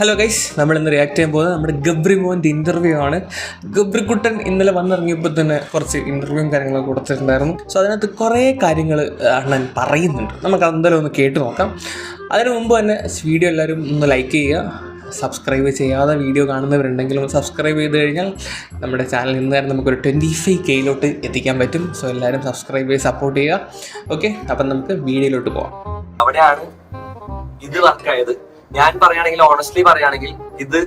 Hello guys, നമ്മളിന്ന് react ചെയ്യാൻ പോകുന്നത് നമ്മുടെ ഗബ്രി മോൻ്റെ ഇൻ്റർവ്യൂ ആണ്. ഗബ്രിക്കുട്ടൻ ഇന്നലെ വന്നിറങ്ങിയപ്പോൾ തന്നെ കുറച്ച് ഇൻ്റർവ്യൂവും കാര്യങ്ങളൊക്കെ കൊടുത്തിട്ടുണ്ടായിരുന്നു. സോ അതിനകത്ത് കുറേ കാര്യങ്ങൾ അണ്ണൻ പറയുന്നുണ്ട്. നമുക്ക് എന്തായാലും ഒന്ന് കേട്ട് നോക്കാം. അതിന് മുമ്പ് തന്നെ വീഡിയോ എല്ലാവരും ഒന്ന് ലൈക്ക് ചെയ്യുക. സബ്സ്ക്രൈബ് ചെയ്യാതെ വീഡിയോ കാണുന്നവരുണ്ടെങ്കിലും സബ്സ്ക്രൈബ് ചെയ്ത് കഴിഞ്ഞാൽ നമ്മുടെ ചാനൽ ഇന്ന് തന്നെ നമുക്കൊരു 25K എത്തിക്കാൻ പറ്റും. സോ എല്ലാവരും സബ്സ്ക്രൈബ് ചെയ്ത് സപ്പോർട്ട് ചെയ്യുക. ഓക്കെ, അപ്പം നമുക്ക് വീഡിയോയിലോട്ട് പോകാം. അവിടെയാണ് ഇത് വർക്കായത്. ഞാൻ പറയുകയാണെങ്കിൽ, ഓണസ്റ്റ്ലി പറയുകയാണെങ്കിൽ, ഇത്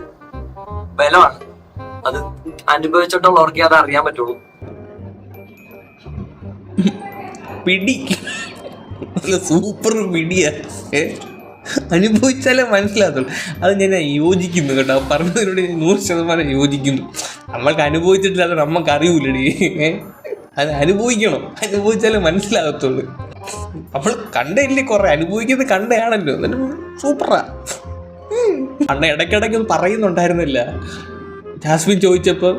ബലമാണ്. അത് അനുഭവിച്ചിട്ടുള്ളവർക്ക് അത് അറിയാൻ പറ്റുള്ളൂ. പിടി സൂപ്പർ പിടിയാ, അനുഭവിച്ചാലേ മനസ്സിലാകത്തുള്ളൂ. അത് ഞാൻ യോജിക്കുന്നു കേട്ടോ, പറഞ്ഞതിനോട് 100% യോജിക്കുന്നു. നമ്മൾക്ക് അനുഭവിച്ചിട്ടില്ല, അത് നമുക്ക് അറിയൂലടി. അത് അനുഭവിക്കണം, അനുഭവിച്ചാലേ മനസ്സിലാകത്തുള്ളൂ. നമ്മൾ കണ്ടയില്ലേ, കുറെ അനുഭവിക്കുന്നത് കണ്ടയാണല്ലോ, എന്നിട്ട് സൂപ്പറാ. അണ്ണ ഇടയ്ക്കിടയ്ക്ക് പറയുന്നുണ്ടായിരുന്നില്ല. ജാസ്മിൻ ചോദിച്ചപ്പോൾ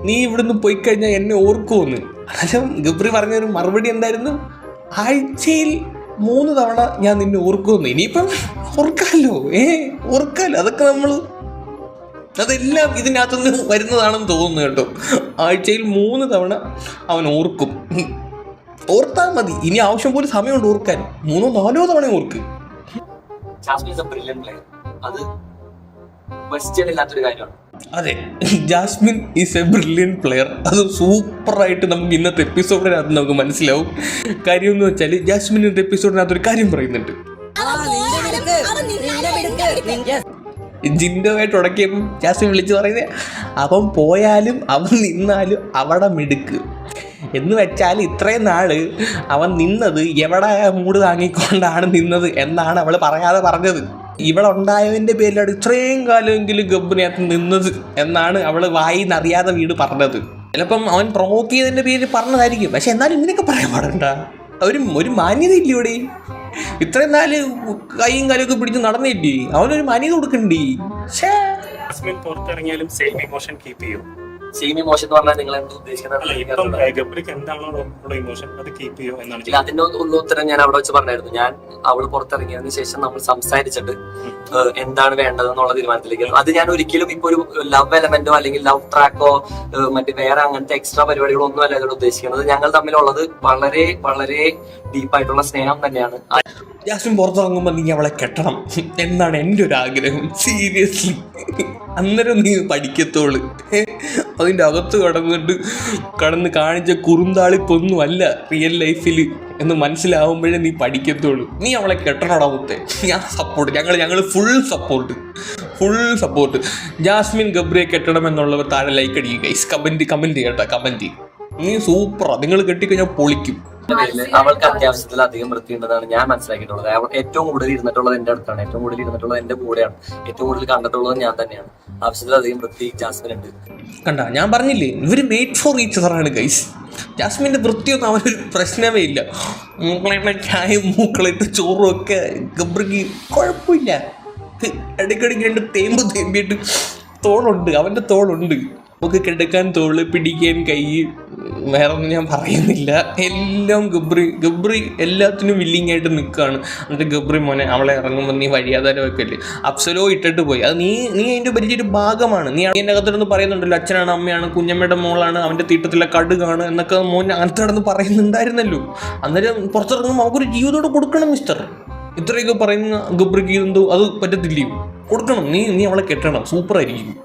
നീ ഇവിടുന്ന് പോയി കഴിഞ്ഞാൽ എന്നെ ഓർക്കുമെന്ന്. അന്നേരം ഗബ്രി പറഞ്ഞൊരു മറുപടി എന്തായിരുന്നു? ആഴ്ചയിൽ 3 തവണ ഞാൻ നിന്നെ ഓർക്കുമെന്ന്. ഇനിയിപ്പം ഓർക്കാമല്ലോ, ഓർക്കാമല്ലോ. അതൊക്കെ അതെല്ലാം ഇതിനകത്തുനിന്ന് വരുന്നതാണെന്ന് തോന്നുന്നു കേട്ടോ. ആഴ്ചയിൽ 3 തവണ അവൻ ഓർക്കും. ഓർത്താൽ മതി, ഇനി ആവശ്യം പോലെ സമയമുണ്ട് ഓർക്കാൻ. 3-4 തവണ ഓർക്ക്. Jasmine is a brilliant player. അത് ക്വസ്റ്റ്യൻ ഇല്ലാത്തൊരു കാര്യമാണ്. അതെ, Jasmine is a brilliant player. അത് സൂപ്പറായിട്ട് നമുക്ക് ഇന്നത്തെ എപ്പിസോഡിനകത്ത് നമുക്ക് മനസ്സിലാവും. കാര്യം എന്ന് വെച്ചാൽ ജാസ്മിൻ ഇന്നത്തെ എപ്പിസോഡിനകത്ത് ഒരു കാര്യം പറയുന്നുണ്ട്. ജിൻഡോയായിട്ട് ഉടക്കിയപ്പം ജാസ്മിൻ വിളിച്ച് പറയുന്നത്, അവൻ പോയാലും അവൻ നിന്നാലും അവിടെ മിടുക്ക് എന്ന് വെച്ചാൽ ഇത്രയും നാള് അവൻ നിന്നത് എവിടെ മൂട് താങ്ങിക്കൊണ്ടാണ് നിന്നത് എന്നാണ് അവൾ പറയാതെ പറഞ്ഞത്. ഇവിടെ ഉണ്ടായതിൻ്റെ പേരിലാണ് ഇത്രയും കാലമെങ്കിലും ഗബ്രിനകത്ത് നിന്നത് എന്നാണ് അവൾ വായിന്നറിയാതെ വീട് പറഞ്ഞത്. ചിലപ്പം അവൻ പ്രൊവോക്ക് ചെയ്തതിൻ്റെ പേരിൽ പറഞ്ഞതായിരിക്കും. പക്ഷെ എന്നാലും ഇങ്ങനെയൊക്കെ പറയാൻ പാടണ്ട. ഒരു മാന്യത ഇല്ലേ ഇവിടെ? ഇത്രയും നാല് കൈയും കാലൊക്കെ പിടിച്ച് നടന്നില്ലേ, അവനൊരു മാന്യത കൊടുക്കണ്ടേ? പുറത്തിറങ്ങിയാലും സെയിം ഇമോഷൻ കീപ്പ് ചെയ്യും. സെയിം ഇമോഷൻ എന്ന് പറഞ്ഞാൽ നിങ്ങൾ എന്താ ഉദ്ദേശിക്കുന്നത്? അതിന്റെ ഉത്തരം ഞാൻ അവിടെ വെച്ച് പറഞ്ഞായിരുന്നു. ഞാൻ അവള് പുറത്തിറങ്ങിയതിനു ശേഷം നമ്മൾ സംസാരിച്ചിട്ട് എന്താണ് വേണ്ടതെന്നുള്ള തീരുമാനത്തിലേക്ക്. അത് ഞാൻ ഒരിക്കലും ഇപ്പൊ ഒരു ലവ് എലമെന്റോ അല്ലെങ്കിൽ ലവ് ട്രാക്കോ മറ്റു വേറെ അങ്ങനത്തെ എക്സ്ട്രാ പരിപാടികളോ ഒന്നും അല്ല ഇതിൽ ഉദ്ദേശിക്കുന്നത്. ഞങ്ങൾ തമ്മിലുള്ളത് വളരെ വളരെ ഡീപ്പായിട്ടുള്ള സ്നേഹം തന്നെയാണ്. ജാസ്മിൻ പുറത്തിറങ്ങുമ്പോൾ നീ അവളെ കെട്ടണം എന്നാണ് എൻ്റെ ഒരു ആഗ്രഹം. സീരിയസ്ലി, അന്നേരം നീ പഠിക്കത്തോള്. അതിൻ്റെ അകത്ത് കടന്ന് കാണിച്ച കുറുന്താളിപ്പൊന്നും അല്ല റിയൽ ലൈഫിൽ എന്ന് മനസ്സിലാവുമ്പോഴേ നീ പഠിക്കത്തോളൂ. നീ അവളെ കെട്ടണോടാ മുത്തേ. ഞാൻ സപ്പോർട്ട്, ഞങ്ങൾ ഫുൾ സപ്പോർട്ട്. ജാസ്മിൻ ഗബ്രിയെ കെട്ടണം എന്നുള്ളവർ താഴെ ലൈക്ക് അടിക്കുക ഗൈസ്. കമൻറ്റ് ചെയ്യട്ടെ, കമൻറ്റ്. നീ സൂപ്പറാ, നിങ്ങൾ കെട്ടിക്കഴിഞ്ഞാൽ പൊളിക്കും. അവൾക്ക് അത്യാവശ്യത്തിൽ അധികം വൃത്തിയുണ്ടെന്നാണ് ഞാൻ മനസ്സിലാക്കിയിട്ടുള്ളത്. അവൾക്ക് ഏറ്റവും കൂടുതൽ ഇരുന്നിട്ടുള്ളത് എന്റെ അടുത്താണ്, ഏറ്റവും കൂടുതൽ ഇരുന്നിട്ടുള്ളത് എന്റെ കൂടെയാണ്, ഏറ്റവും കൂടുതൽ കണ്ടിട്ടുള്ളത് ഞാൻ തന്നെയാണ്. ആവശ്യത്തിലധികം വൃത്തി ജാസ്മിൻ ഉണ്ട്. കണ്ട, ഞാൻ പറഞ്ഞില്ലേ, ഇവര് മെയ്ഡ് ഫോർ ഈച്ച് അതറാണ് ഗൈസ്. ജാസ്മിന്റെ വൃത്തിയൊന്നും അവനൊരു പ്രശ്നമേ ഇല്ല. മൂക്കളായിട്ട് ചായയും മൂക്കളായിട്ട് ചോറും ഒക്കെ ഗബ്രിക്ക് കുഴപ്പമില്ല. ഇടയ്ക്കിടയ്ക്ക് 2 തേമ്പിയിട്ട് തോളുണ്ട്, അവൻ്റെ തോളുണ്ട്. നമുക്ക് കിടക്കാൻ തോള്, പിടിക്കാൻ കൈ, വേറെ ഒന്നും ഞാൻ പറയുന്നില്ല. എല്ലാം ഗബ്രി എല്ലാത്തിനും വില്ലിങ് ആയിട്ട് നിൽക്കുകയാണ്. എന്നിട്ട് ഗബ്രി മോനെ അവളെ ഇറങ്ങുമ്പോൾ നീ വഴിയാധാരമൊക്കെ അല്ലേ അപ്സലോ ഇട്ടിട്ട് പോയി. അത് നീ അതിൻ്റെ വലിയൊരു ഭാഗമാണ്. നീ എൻ്റെ അകത്തോടൊന്ന് പറയുന്നുണ്ടല്ലോ, അച്ഛനാണ്, അമ്മയാണ്, കുഞ്ഞമ്മയുടെ മോളാണ്, അവൻ്റെ തീട്ടത്തിലെ കടുകാണ് എന്നൊക്കെ മോൻ അങ്ങനത്തെ കിടന്ന് പറയുന്നുണ്ടായിരുന്നല്ലോ. അന്നേരം പുറത്തിറങ്ങുമ്പോൾ നമുക്കൊരു ജീവിതത്തോട് കൊടുക്കണം മിസ്റ്റർ. ഇത്രയൊക്കെ പറയുന്ന ഗബ്രിക്ക് എന്തോ അത് പറ്റത്തില്ലയോ? കൊടുക്കണം. നീ അവളെ കെട്ടണം, സൂപ്പറായിരിക്കും.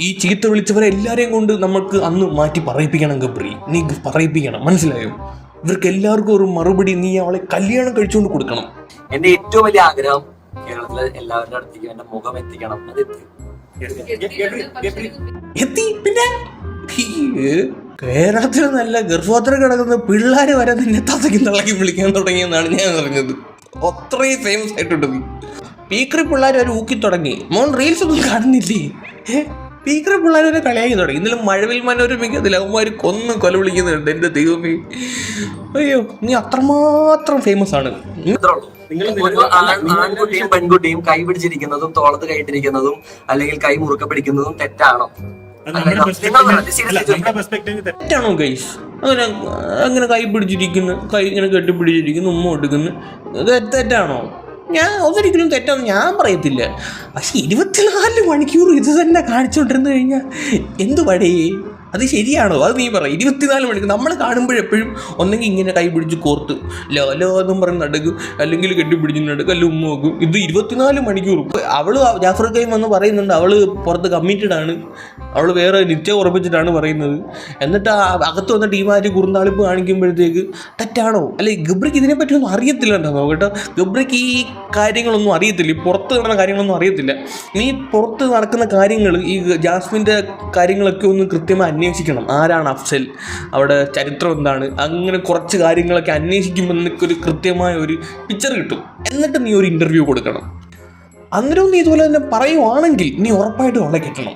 ഈ ചീത്ത വിളിച്ചവരെ എല്ലാവരെയും കൊണ്ട് നമുക്ക് അന്ന് മാറ്റി പറയിപ്പിക്കണം ഗബ്രി. നീ പറയിപ്പിക്കണം, മനസ്സിലായോ? ഇവർക്ക് എല്ലാവർക്കും ഒരു മറുപടി നീ അവളെ കല്യാണം കഴിച്ചുകൊണ്ട് കൊടുക്കണം. എന്റെ ഏറ്റവും വലിയ ആഗ്രഹം കേരളത്തിലെ എല്ലാവരുടെ അടുത്തേക്കും എന്റെ മുഖം എത്തിക്കണം. അത് എത്തി. പിന്നെ കേരളത്തിൽ നല്ല ഗർഭപാത്രം കിടക്കുന്ന പിള്ളേർ വരെ നിന്നെ തത്തയ്ക്ക് തള്ളക്കി വിളിക്കാൻ തുടങ്ങിയെന്നാണ് ഞാൻ അറിഞ്ഞത്. അത്രയും ഫേമസ് ആയിട്ടുണ്ട് നീ. പീക്കറി പിള്ളേർ വരെ ഊക്കി തുടങ്ങി. മോൻ റീൽസ് ഒന്നും കാണുന്നില്ലേ? പീക്കറി പിള്ളേർ വരെ കളിയാക്കി തുടങ്ങി. ഇന്നലെ മഴവിൽ മനോരമയ്ക്ക് അതിൽ അവന്മാർ കൊല വിളിക്കുന്നുണ്ട്. എൻ്റെ ദൈവമേ, അയ്യോ, നീ അത്രമാത്രം ഫേമസ് ആണ്. ഒരു ആൺകുട്ടിയും പെൺകുട്ടിയും കൈ പിടിച്ചിരിക്കുന്നതും തോളത്ത് കൈയിട്ടിരിക്കുന്നതും അല്ലെങ്കിൽ കൈ മുറുക്ക പിടിക്കുന്നതും തെറ്റാണോ? തെറ്റാണോ ഗൈസ്? അങ്ങനെ കൈ പിടിച്ചിരിക്കുന്നു, കൈ ഇങ്ങനെ കെട്ടിപ്പിടിച്ചിരിക്കുന്നു, ഉമ്മ കൊടുക്കുന്നു, തെറ്റാണോ? ഞാൻ ഒരിക്കലും തെറ്റാന്ന് ഞാൻ പറയത്തില്ല. പക്ഷെ 24 മണിക്കൂർ ഇത് തന്നെ കാണിച്ചുകൊണ്ടിരുന്നു കഴിഞ്ഞാൽ എന്ത് പടേ? അത് ശരിയാണോ? അത് നീ പറ. 24 മണിക്കൂർ നമ്മൾ കാണുമ്പോഴെപ്പോഴും ഒന്നെങ്കിൽ ഇങ്ങനെ കൈ പിടിച്ച് കോർത്ത് ലോ എന്നും പറഞ്ഞ് നടക്കും, അല്ലെങ്കിൽ കെട്ടിപ്പിടിച്ച് നടക്കും, അല്ലെങ്കിൽ ഉമ്മ നോക്കും. ഇത് 24 മണിക്കൂർ. അവള് ജാഫർ കൈം വന്ന് പറയുന്നുണ്ട് അവള് പുറത്ത് കമ്മിറ്റഡ് ആണ്, അവള് വേറെ നിശ്ചയം ഉറപ്പിച്ചിട്ടാണ് പറയുന്നത്. എന്നിട്ട് അകത്ത് വന്ന ടീമാര് കുറുന്നാളിപ്പ് കാണിക്കുമ്പോഴത്തേക്ക് തെറ്റാണോ? അല്ലെ ഗബ്രിക്ക് ഇതിനെപ്പറ്റിയൊന്നും അറിയത്തില്ലണ്ടോ കേട്ടോ. ഗബ്രിക്ക് ഈ കാര്യങ്ങളൊന്നും അറിയത്തില്ല, ഈ പുറത്ത് നടന്ന കാര്യങ്ങളൊന്നും അറിയത്തില്ല. നീ പുറത്ത് നടക്കുന്ന കാര്യങ്ങൾ, ഈ ജാസ്മിൻ്റെ കാര്യങ്ങളൊക്കെ ഒന്ന് കൃത്യമായി അന്വേഷിക്കണം. ആരാണ് അഫ്സൽ, അവിടെ ചരിത്രം എന്താണ്, അങ്ങനെ കുറച്ച് കാര്യങ്ങളൊക്കെ അന്വേഷിക്കുമ്പോൾ നിനക്കൊരു കൃത്യമായ ഒരു പിക്ചർ കിട്ടും. എന്നിട്ട് നീ ഒരു ഇൻ്റർവ്യൂ കൊടുക്കണം. അന്നേരം നീ ഇതുപോലെ തന്നെ പറയുവാണെങ്കിൽ നീ ഉറപ്പായിട്ടും അവളെ കിട്ടണം.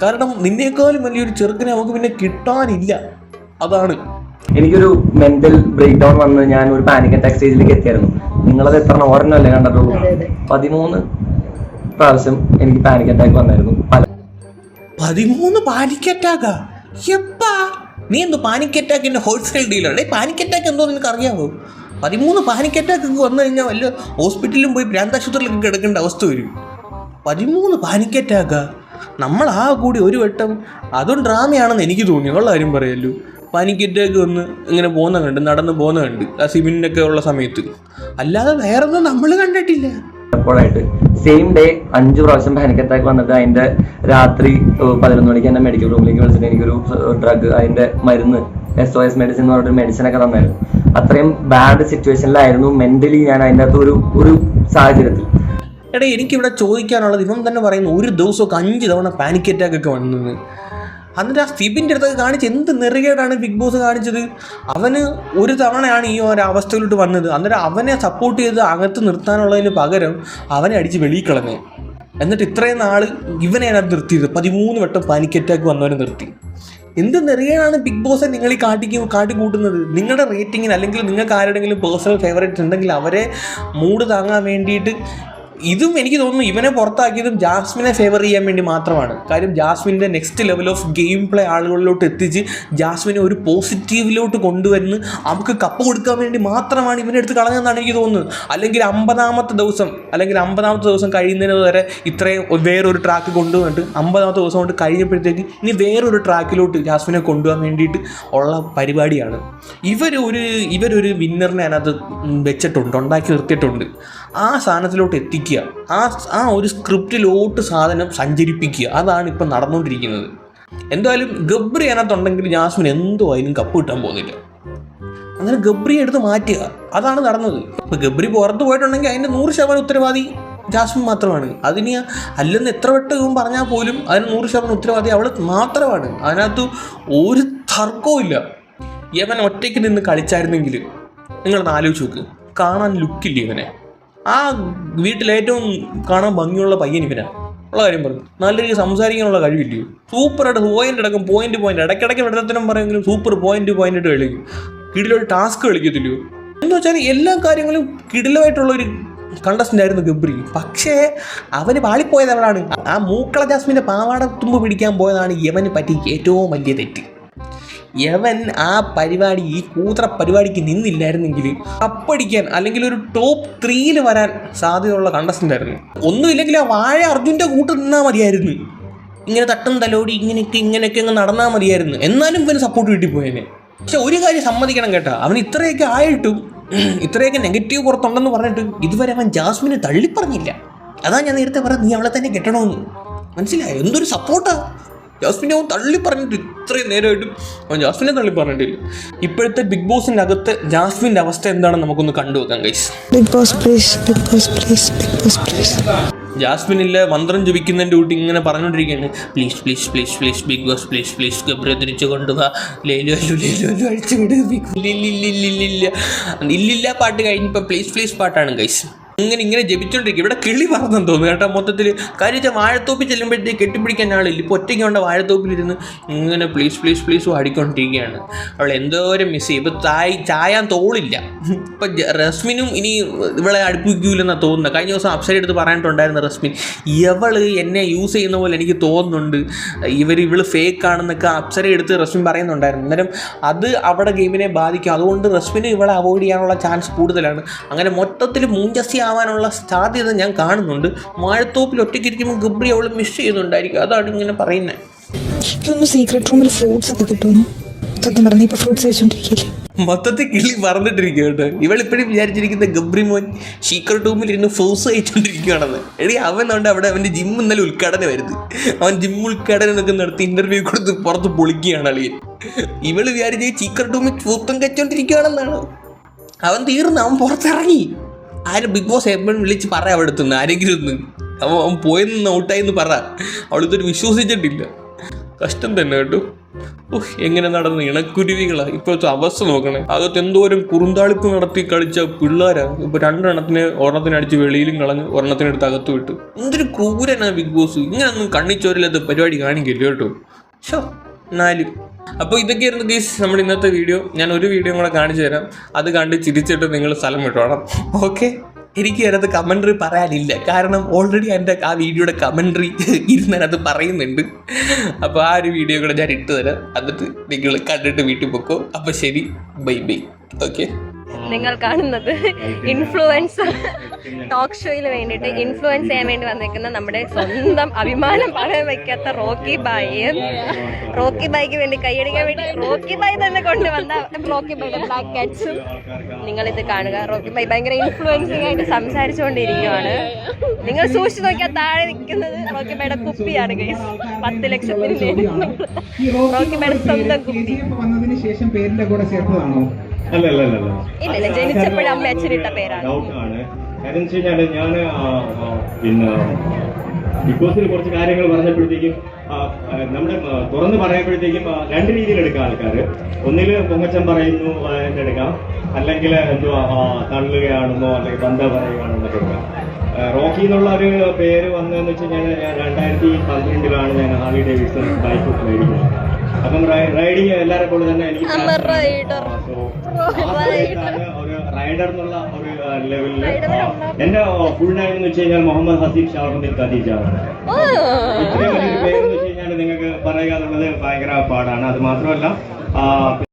കാരണം നിന്നേക്കാളും വലിയൊരു ചെറുക്കനെ നമുക്ക് പിന്നെ കിട്ടാനില്ല. അതാണ്. എനിക്കൊരു മെന്റൽ ബ്രേക്ക് ഡൗൺ വന്ന് ഞാൻ ഒരു പാനിക് അറ്റാക്ക് സ്റ്റേജിലേക്ക് എത്തിയായിരുന്നു. നിങ്ങളത് എത്ര ഓർമ്മല്ലേ കണ്ടിട്ടുള്ളൂ? 13 പ്രാവശ്യം എനിക്ക് പാനിക് അറ്റാക്ക് വന്നായിരുന്നു. 13 പാനിക് അറ്റാക്കാ? എപ്പാ? നീ എന്തോ പാനിക് അറ്റാക്കിന്റെ ഹോൾസെയിൽ ഡീലർ? പാനിക് അറ്റാക്ക് എന്തോ നിനക്ക് അറിയാമോ? 13 പാനിക് അറ്റാക്ക് ഒക്കെ വന്നു കഴിഞ്ഞാൽ വല്ല ഹോസ്പിറ്റലിലും പോയി ഭ്രാന്താശുപത്രിയിലൊക്കെ കിടക്കേണ്ട അവസ്ഥ വരും. 13 പാനിക് അറ്റാക്കാ? നമ്മൾ ആ കൂടി ഒരു വട്ടം, അതും ഡ്രാമയാണെന്ന് എനിക്ക് തോന്നി. ഉള്ള കാര്യം പറയല്ലോ. പാനിക് അറ്റാക്ക് വന്ന് ഇങ്ങനെ പോകുന്ന കണ്ട്, നടന്ന് പോകുന്ന കണ്ട് ആ സിമിനൊക്കെ ഉള്ള സമയത്ത്. അല്ലാതെ വേറൊന്നും നമ്മൾ കണ്ടിട്ടില്ല. അപ്പോഴായിട്ട് സെയിം ഡേ 5 പ്രാവശ്യം പാനിക് അറ്റാക്ക് വന്നിട്ട് അതിന്റെ രാത്രി 11 മണിക്ക് എന്നെ മെഡിക്കൽ റൂമിലേക്ക് വിളിച്ചിട്ട് എനിക്കൊരു ഡ്രഗ്, അതിന്റെ മരുന്ന് SOS മെഡിസിൻ എന്ന് പറഞ്ഞിട്ട് മെഡിസിനൊക്കെ തന്നായിരുന്നു. അത്രയും ബാഡ് സിറ്റുവേഷനിലായിരുന്നു മെന്റലി ഞാൻ അതിൻ്റെ അകത്ത് ഒരു സാഹചര്യത്തിൽ. എടാ എനിക്കിവിടെ ചോദിക്കാനുള്ളത്, ഇവൻ തന്നെ പറയുന്നു ഒരു ദിവസമൊക്കെ 5 തവണ പാനിക് അറ്റാക്ക് ഒക്കെ വന്നത്. എന്നിട്ട് ആ ഫിബിൻ്റെ അടുത്തൊക്കെ കാണിച്ച് എന്ത് നെറുകേടാണ് ബിഗ് ബോസ് കാണിച്ചത്. അവന് ഒരു തവണയാണ് ഈ ഒരു അവസ്ഥയിലോട്ട് വന്നത്. അന്നേരം അവനെ സപ്പോർട്ട് ചെയ്ത് അകത്ത് നിർത്താനുള്ളതിന് പകരം അവനെ അടിച്ച് വെളിയിൽ കളഞ്ഞു. എന്നിട്ട് ഇത്രയും നാൾ ഇവനെ അതിനകത്ത് നിർത്തിയത്. 13 വട്ടം പാനിക് അറ്റാക്ക് വന്നവനെ നിർത്തി. എന്ത് നെറുകയാണ് ബിഗ് ബോസെ നിങ്ങൾ ഈ കാട്ടിക്കൂട്ടുന്നത്? നിങ്ങളുടെ റേറ്റിങ്ങിന് അല്ലെങ്കിൽ നിങ്ങൾക്ക് ആരുടെങ്കിലും പേഴ്സണൽ ഫേവറേറ്റ് ഉണ്ടെങ്കിൽ അവരെ മൂഡ് താങ്ങാൻ വേണ്ടിയിട്ട്. ഇതും എനിക്ക് തോന്നുന്നു ഇവനെ പുറത്താക്കിയതും ജാസ്മിനെ ഫേവർ ചെയ്യാൻ വേണ്ടി മാത്രമാണ്. കാര്യം ജാസ്മിൻ്റെ next level of game play ആളുകളിലോട്ട് എത്തിച്ച് ജാസ്മിനെ ഒരു പോസിറ്റീവിലോട്ട് കൊണ്ടുവരുന്ന നമുക്ക് കപ്പ് കൊടുക്കാൻ വേണ്ടി മാത്രമാണ് ഇവനെ എടുത്ത് കളഞ്ഞതെന്നാണ് എനിക്ക് തോന്നുന്നത്. അല്ലെങ്കിൽ 50ാമത്തെ ദിവസം കഴിയുന്നതിന് വരെ ഇത്രയും വേറൊരു ട്രാക്ക് കൊണ്ടുവന്നിട്ട് 50ാമത്തെ ദിവസം കൊണ്ട് കഴിഞ്ഞപ്പോഴത്തേക്ക് ഇനി വേറൊരു ട്രാക്കിലോട്ട് ജാസ്മിനെ കൊണ്ടുപോകാൻ വേണ്ടിയിട്ട് ഉള്ള പരിപാടിയാണ്. ഇവരൊരു വിന്നറിനെ അതിനകത്ത് വെച്ചിട്ടുണ്ട്, ഉണ്ടാക്കി നിർത്തിയിട്ടുണ്ട്. ആ സാധനത്തിലോട്ട് എത്തിക്കുക, ആ ഒരു സ്ക്രിപ്റ്റിലോട്ട് സാധനം സഞ്ചരിപ്പിക്കുക. അതാണ് ഇപ്പം നടന്നുകൊണ്ടിരിക്കുന്നത്. എന്തായാലും ഗബ്രി അതിനകത്തുണ്ടെങ്കിൽ ജാസ്മിൻ എന്തോ അതിനും കപ്പ് കിട്ടാൻ പോകുന്നില്ല. അങ്ങനെ ഗബ്രിയെ എടുത്ത് മാറ്റുക, അതാണ് നടന്നത്. ഇപ്പം ഗബ്രി പുറത്ത് പോയിട്ടുണ്ടെങ്കിൽ അതിൻ്റെ 100% ഉത്തരവാദി ജാസ്മിൻ മാത്രമാണ്. അതിന് അല്ലെന്ന് എത്ര വട്ടവും പറഞ്ഞാൽ പോലും അതിന് 100% ഉത്തരവാദി അവൾ മാത്രമാണ്. അതിനകത്ത് ഒരു തർക്കവും ഇല്ല. ഇവൻ ഒറ്റയ്ക്ക് നിന്ന് കളിച്ചായിരുന്നെങ്കിൽ നിങ്ങളൊന്ന് ആലോചിച്ച് നോക്ക്, കാണാൻ ലുക്കില്ല ഇവനെ. ആ വീട്ടിലേറ്റവും കാണാൻ ഭംഗിയുള്ള പയ്യൻ ഇവനാ. ഉള്ള കാര്യം പറഞ്ഞു, നല്ല രീതിയിൽ സംസാരിക്കാനുള്ള കഴിവില്ലയോ? സൂപ്പറായിട്ട് പോയിന്റ് അടക്കം പോയിന്റ് ഇടയ്ക്കിടയ്ക്ക് വെള്ളത്തിനും പറയുമെങ്കിലും സൂപ്പർ പോയിന്റ് ഇട്ട് കളിക്കും. കിടിലൊരു ടാസ്ക് കളിക്കത്തില്ലയോ? എന്ന് വെച്ചാൽ എല്ലാ കാര്യങ്ങളും കിടിലമായിട്ടുള്ളൊരു കണ്ടസ്റ്റൻ്റ് ആയിരുന്നു ഗബ്രി. പക്ഷേ അവന് പാളിപ്പോയത് അവളാണ്. ആ മൂക്കള ജാസ്മിൻ്റെ പാവാട തുമ്പ് പിടിക്കാൻ പോയതാണ് യവന് പറ്റി ഏറ്റവും വലിയ തെറ്റ്. യവൻ ആ പരിപാടി, ഈ കൂത്ര പരിപാടിക്ക് നിന്നില്ലായിരുന്നെങ്കിൽ കപ്പടിക്കാൻ അല്ലെങ്കിൽ ഒരു ടോപ്പ് 3 വരാൻ സാധ്യതയുള്ള കണ്ടസ്റ്റൻ്റ് ആയിരുന്നു. ഒന്നുമില്ലെങ്കിൽ ആ വാഴ അർജുൻ്റെ കൂട്ട് നിന്നാൽ മതിയായിരുന്നു. ഇങ്ങനെ തട്ടും തലോടി ഇങ്ങനെയൊക്കെ അങ്ങ് നടന്നാൽ മതിയായിരുന്നു. എന്നാലും ഇവന് സപ്പോർട്ട് കിട്ടിപ്പോയേനെ. പക്ഷെ ഒരു കാര്യം സമ്മതിക്കണം കേട്ടോ, അവൻ ഇത്രയൊക്കെ ആയിട്ടും ഇത്രയൊക്കെ നെഗറ്റീവ് പുറത്തുണ്ടെന്ന് പറഞ്ഞിട്ട് ഇതുവരെ അവൻ ജാസ്മിനെ തള്ളിപ്പറഞ്ഞില്ല. അതാ ഞാൻ നേരത്തെ പറഞ്ഞത്, നീ അവളെ തന്നെ കെട്ടണമെന്ന്. മനസ്സിലായോ? എന്തൊരു സപ്പോർട്ടാ. ജാസ്മിനെ അവൻ തള്ളി പറഞ്ഞിട്ട് ഇത്രയും നേരമായിട്ടും അവൻ ജാസ്മിനെ തള്ളി പറഞ്ഞിട്ടില്ല. ഇപ്പോഴത്തെ ബിഗ് ബോസിൻ്റെ അകത്ത് ജാസ്മിൻ്റെ അവസ്ഥ എന്താണെന്ന് നമുക്കൊന്ന് കണ്ടുവെക്കാം ഗൈസ്. ജാസ്മിനില്ല മന്ത്രം ജപിക്കുന്നതിൻ്റെ കൂട്ടി ഇങ്ങനെ പറഞ്ഞുകൊണ്ടിരിക്കുകയാണ്, പ്ലീസ് ബിഗ് ബോസ് ഗബ്രിയെ തിരിച്ചു കൊണ്ടുപോവാ, ലേലു അഴിച്ചു വിട്, ഇല്ലില്ല പാട്ട് കഴിഞ്ഞപ്പോൾ പ്ലീസ് പാട്ടാണ് ഗൈസ്. ഇങ്ങനെ ജപിച്ചോണ്ടിരിക്കും. ഇവിടെ കിളി പറന്നെന്ന് തോന്നുന്നു കേട്ടോ മൊത്തത്തിൽ. കാര്യം വെച്ചാൽ വാഴത്തോപ്പിൽ ചെല്ലുമ്പോഴത്തേക്ക് കെട്ടിപ്പിടിക്കാൻ ആളില്ല. ഇപ്പോൾ ഒറ്റയ്ക്ക് കൊണ്ട് വാഴത്തോപ്പിലിരുന്ന് ഇങ്ങനെ പ്ലീസ് പാടിക്കൊണ്ടിരിക്കുകയാണ്. അവൾ എന്തോരം മിസ് ചെയ്യും. ഇപ്പോൾ ചായാൻ തോളില്ല. ഇപ്പം റസ്മിനും ഇനി ഇവളെ അടുപ്പിക്കൂലെന്നാണ് തോന്നുന്നത്. കഴിഞ്ഞ ദിവസം അപ്സര എടുത്ത് പറഞ്ഞിട്ടുണ്ടായിരുന്നു റസ്മിൻ, ഇവൾ എന്നെ യൂസ് ചെയ്യുന്ന പോലെ എനിക്ക് തോന്നുന്നുണ്ട്, ഇവൾ ഫേക്ക് ആണെന്നൊക്കെ അപ്സര എടുത്ത് റസ്മിൻ പറയുന്നുണ്ടായിരുന്നു. അന്നേരം അത് അവിടെ ഗെയിമിനെ ബാധിക്കും. അതുകൊണ്ട് റസ്മിന് ഇവളെ അവോയ്ഡ് ചെയ്യാനുള്ള ചാൻസ് കൂടുതലാണ്. അങ്ങനെ മൊത്തത്തിൽ മൂഞ്ചസ്യ ആവാനുള്ള സാധ്യത ഞാൻ കാണുന്നുണ്ട്. വാഴത്തോപ്പിൽ ഒറ്റയ്ക്ക് ഇരിക്കുമ്പോൾ ഗബ്രി അവൾ മിസ് ചെയ്യുന്നുണ്ടായിരിക്കും, അതാണ് ഇങ്ങനെ പറയുന്നത്. ഇതൊന്നും സീക്രട്ട് റൂമിൽ ഫ്രൂട്ട്സ് ഒക്കെ കിട്ടുന്നു. സത്യം പറഞ്ഞ ഇപ്പൊ ഫ്രൂട്ട്സ് കഴിച്ചോണ്ടിരിക്കില്ലേ? മൊത്തത്തിൽ കിളി പറഞ്ഞിട്ടിരിക്കുക കേട്ടോ. ഇവളിപ്പോഴും വിചാരിച്ചിരിക്കുന്ന ഗബ്രി മോൻ സീക്രട്ട് റൂമിൽ ഇരുന്ന് ഫ്രൂട്ട്സ് കഴിച്ചോണ്ടിരിക്കുകയാണെന്ന്. എടി അവനുണ്ട് അവിടെ അവൻ്റെ ജിം ഇന്നലെ ഉദ്ഘാടനം വരുന്നത്. അവൻ ജിം ഉദ്ഘാടനം എന്നൊക്കെ നടത്തി ഇന്റർവ്യൂ കൊടുത്ത് പുറത്ത് പൊളിക്കുകയാണ് അളിയൻ. ഇവള് വിചാരിച്ച് സീക്രട്ട് റൂമിൽ ഫ്രൂട്ടും കഴിച്ചോണ്ടിരിക്കുകയാണെന്നാണ്. അവൻ തീർന്ന്, അവൻ പുറത്തിറങ്ങി. ആരും ബിഗ് ബോസ് എപ്പോഴും വിളിച്ച് പറയാം അവിടെ അടുത്തുനിന്ന് ആരെങ്കിലും ഒന്ന് അവൻ പോയെന്ന് ഔട്ടായിന്ന് പറ. അവളിതൊരു വിശ്വസിച്ചിട്ടില്ല. കഷ്ടം തന്നെ കേട്ടോ. എങ്ങനെ നടന്ന ഇണക്കുരുവികളാ ഇപ്പോഴത്തെ അവസ്ഥ നോക്കണേ. അകത്ത് എന്തോരം കുറുന്താളിപ്പ് നടത്തി കളിച്ച പിള്ളേരാ. ഇപ്പൊ ഒരെണ്ണത്തിന് അടിച്ച് വെളിയിലും കളഞ്ഞ് ഒരെണ്ണത്തിനെടുത്ത് അകത്ത് വിട്ടു. എന്തൊരു ക്രൂരനാ ബിഗ് ബോസ്. ഇങ്ങനൊന്നും കണ്ണിച്ചോരില്ലാത്ത പരിപാടി കാണിക്കില്ല കേട്ടോ. ഷോ എന്നാലും അപ്പോൾ ഇതൊക്കെയായിരുന്നു ഗൈസ് നമ്മുടെ ഇന്നത്തെ വീഡിയോ. ഞാൻ ഒരു വീഡിയോ കൂടെ കാണിച്ചു തരാം. അത് കണ്ട് ചിരിച്ചിട്ട് നിങ്ങൾ സ്ഥലം വിട്ടോണം. ഓക്കെ, എനിക്ക് അതിനകത്ത് കമൻട്രി പറയാനില്ല, കാരണം ഓൾറെഡി എൻ്റെ ആ വീഡിയോയുടെ കമൻട്രി ഇരുന്നതിനകത്ത് പറയുന്നുണ്ട്. അപ്പോൾ ആ ഒരു വീഡിയോ കൂടെ ഞാൻ ഇട്ട് തരാം. എന്നിട്ട് നിങ്ങൾ കണ്ടിട്ട് വീട്ടിൽ പൊക്കോ. അപ്പോൾ ശരി, ബൈ ബൈ. ഓക്കെ, നിങ്ങൾ കാണുന്നത് ഇൻഫ്ലുവൻസർ ടോക്ക് ഷോയിൽ വേണ്ടിയിട്ട് ഇൻഫ്ലുവൻസ് ചെയ്യാൻ വേണ്ടി വന്നിരിക്കുന്ന നമ്മുടെ സ്വന്തം അഭിമാനം പറയാൻ വയ്ക്കാത്ത റോക്കി ബായിക്ക് വേണ്ടി കൈയടിക്കാൻ വേണ്ടി റോക്കി ബായ് തന്നെ കൊണ്ടുവന്ന റോക്കി ബായുടെ ബ്ലാക്ക് കാറ്റ്സും നിങ്ങളിത് കാണുക. റോക്കി ബായ് ഭയങ്കര ഇൻഫ്ലുവൻസിംഗ് ആയിട്ട് സംസാരിച്ചുകൊണ്ടിരിക്കുകയാണ്. നിങ്ങൾ സൂക്ഷിച്ചു നോക്കിയാൽ താഴെ നിൽക്കുന്നത് റോക്കി ബായുടെ കുപ്പിയാണ് ഗൈസ്. 10 ലക്ഷത്തിന് റോക്കി ബായുടെ സ്വന്തം കുപ്പി. ഇല്ല, ജനിച്ചപ്പോഴും അമ്മ അച്ഛനിട്ട പേരാണ്. കാര്യം വെച്ച് കഴിഞ്ഞാല് ഞാൻ പിന്നെ ബിഗ് ബോസിൽ കുറച്ച് കാര്യങ്ങൾ പറഞ്ഞപ്പോഴത്തേക്കും നമ്മുടെ തുറന്ന് പറയുമ്പോഴത്തേക്കും രണ്ട് രീതിയിൽ എടുക്കാം ആൾക്കാർ. ഒന്നില് പൊങ്ങച്ചം പറയുന്നു എടുക്കാം, അല്ലെങ്കിൽ എന്തോ തള്ളുകയാണെന്നോ അല്ലെങ്കിൽ ബന്ധ പറയുകയാണെന്നോ എടുക്കാം. റോക്കി എന്നുള്ള ഒരു പേര് വന്നതെന്ന് വെച്ച് കഴിഞ്ഞാൽ ഞാൻ 2012 ഞാൻ ഹാർലി ഡേവിഡ്സൺ ബൈക്ക് മേടിക്കുന്നത്. അപ്പം റൈഡിങ് എല്ലാരെ കൊണ്ട് തന്നെ എനിക്ക് ഒരു റൈഡർ എന്നുള്ള ഒരു ലെവലില് എന്റെ ഫുൾ ടൈം എന്ന് വെച്ച് കഴിഞ്ഞാൽ മുഹമ്മദ് ഹസീബ് ഷാറുദ്ദീൻ ഖദീജ. ഇത്രയും വലിയൊരു പേരെന്ന് വെച്ച് കഴിഞ്ഞാൽ നിങ്ങൾക്ക് പറയുക എന്നുള്ളത് ഭയങ്കര പാടാണ്. അത് മാത്രമല്ല